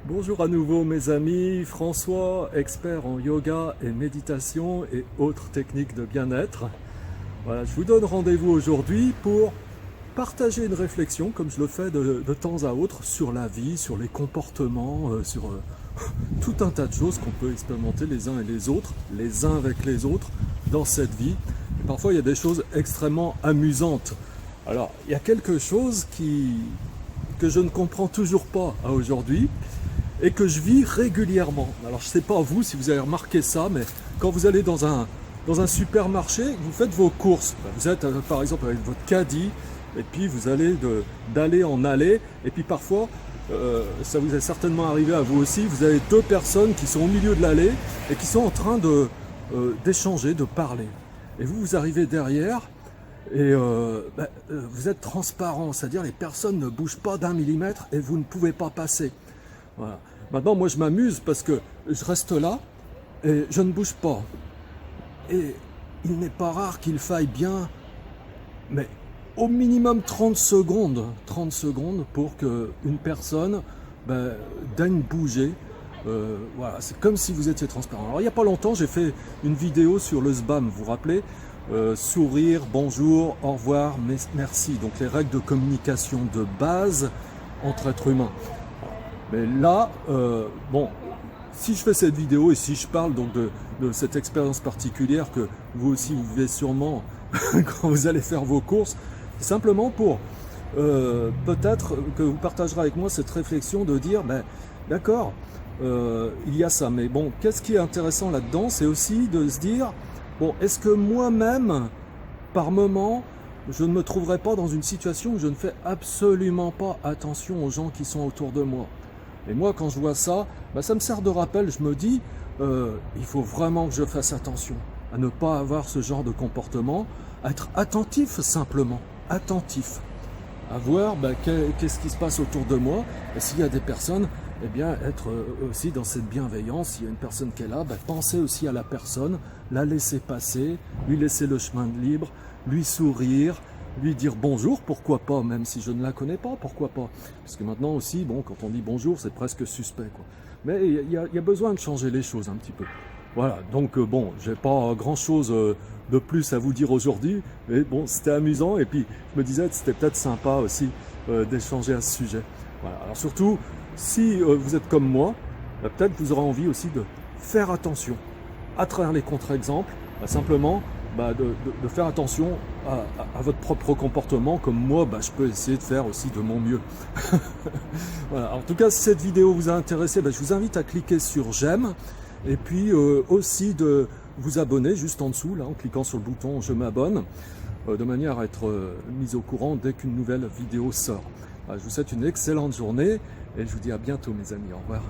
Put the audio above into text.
Bonjour à nouveau mes amis, François, expert en yoga et méditation et autres techniques de bien-être. Voilà, je vous donne rendez-vous aujourd'hui pour partager une réflexion, comme je le fais de temps à autre, sur la vie, sur les comportements, sur tout un tas de choses qu'on peut expérimenter les uns et les autres, les uns avec les autres, dans cette vie. Et parfois il y a des choses extrêmement amusantes. Alors, il y a quelque chose que je ne comprends toujours pas à aujourd'hui, et que je vis régulièrement. Alors je ne sais pas vous si vous avez remarqué ça, mais quand vous allez dans un supermarché, vous faites vos courses, vous êtes par exemple avec votre caddie, et puis vous allez d'allée en allée, et puis parfois, ça vous est certainement arrivé à vous aussi, vous avez deux personnes qui sont au milieu de l'allée, et qui sont en train d'échanger, de parler. Et vous arrivez derrière, et vous êtes transparent, c'est-à-dire les personnes ne bougent pas d'1 millimètre, et vous ne pouvez pas passer. Voilà. Maintenant, moi, je m'amuse parce que je reste là et je ne bouge pas. Et il n'est pas rare qu'il faille bien, mais au minimum 30 secondes pour qu'une personne daigne bouger. Voilà, c'est comme si vous étiez transparent. Alors, il n'y a pas longtemps, j'ai fait une vidéo sur le SBAM, vous vous rappelez, sourire, bonjour, au revoir, merci. Donc, les règles de communication de base entre êtres humains. Mais là, si je fais cette vidéo et si je parle donc de cette expérience particulière que vous aussi vous vivez sûrement quand vous allez faire vos courses, c'est simplement pour peut-être que vous partagerez avec moi cette réflexion de dire, d'accord, il y a ça, mais bon, qu'est-ce qui est intéressant là-dedans, c'est aussi de se dire, bon, est-ce que moi-même, par moment, je ne me trouverai pas dans une situation où je ne fais absolument pas attention aux gens qui sont autour de moi. Et moi, quand je vois ça, ça me sert de rappel. Je me dis, il faut vraiment que je fasse attention à ne pas avoir ce genre de comportement, à être attentif simplement, attentif, à voir qu'est-ce qui se passe autour de moi. Et s'il y a des personnes, eh bien, être aussi dans cette bienveillance. S'il y a une personne qui est là, penser aussi à la personne, la laisser passer, lui laisser le chemin libre, lui sourire, lui dire bonjour, pourquoi pas, même si je ne la connais pas, pourquoi pas. Parce que maintenant aussi, quand on dit bonjour, c'est presque suspect, quoi. Mais il y a besoin de changer les choses un petit peu. Voilà, donc j'ai pas grand-chose de plus à vous dire aujourd'hui, mais bon, c'était amusant, et puis je me disais que c'était peut-être sympa aussi d'échanger à ce sujet. Voilà. Alors surtout, si vous êtes comme moi, peut-être vous aurez envie aussi de faire attention à travers les contre-exemples, simplement de faire attention à votre propre comportement, comme moi je peux essayer de faire aussi de mon mieux. Voilà. En tout cas, si cette vidéo vous a intéressé, je vous invite à cliquer sur j'aime, et puis aussi de vous abonner juste en dessous, là, en cliquant sur le bouton je m'abonne, de manière à être mis au courant dès qu'une nouvelle vidéo sort. Voilà, je vous souhaite une excellente journée et je vous dis à bientôt mes amis, au revoir.